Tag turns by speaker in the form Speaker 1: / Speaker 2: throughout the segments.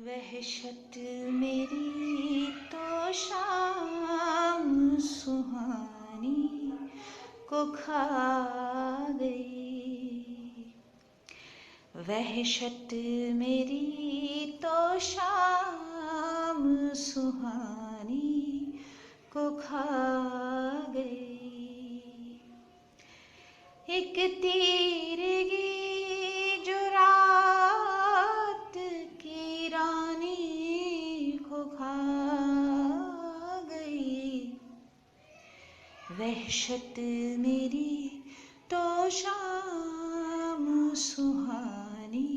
Speaker 1: वहशत मेरी तो शाम सुहानी को खा गई। वहशत मेरी तो शाम सुहानी को खा गई। एक तीरगी जो रात की रानी को खा गई। वहशत मेरी तो शाम सुहानी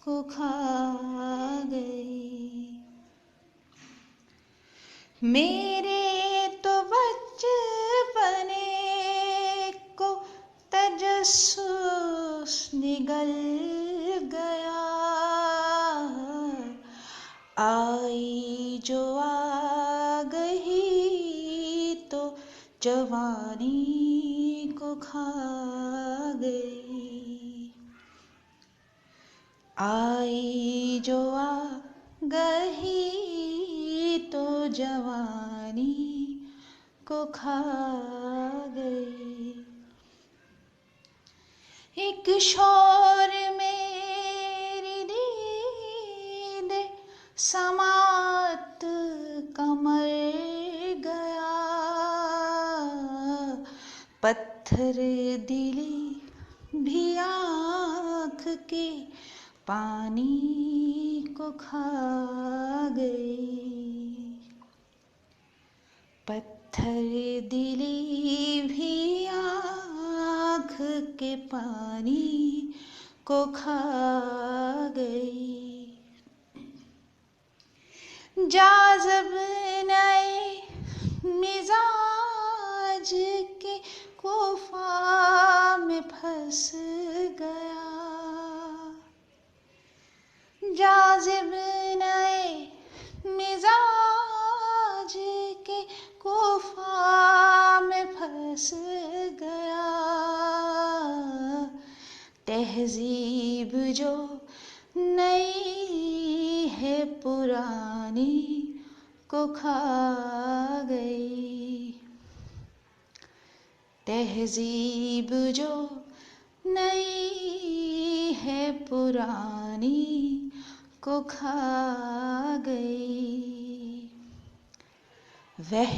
Speaker 1: को खा गई। मेरे तो बचपने को तजस्सुस निगल गया। आई जो आ गई तो जवानी को खा गई। आई जो आ गई तो जवानी को खा गई। एक शोर मेरी दीद समात कमर गया। पत्थर दिली भी आँख के पानी को खा गई। पत्थर दिली भी आँख के पानी को खा गई। जाज़ब नए मिजाज के कोफा में फंस गया। जाज़ब नए मिजाज के कोफा में फंस गया। तहज़ीब जो नई है पुरानी को खा गई। तहज़ीब जो नई है पुरानी को खा गई। वह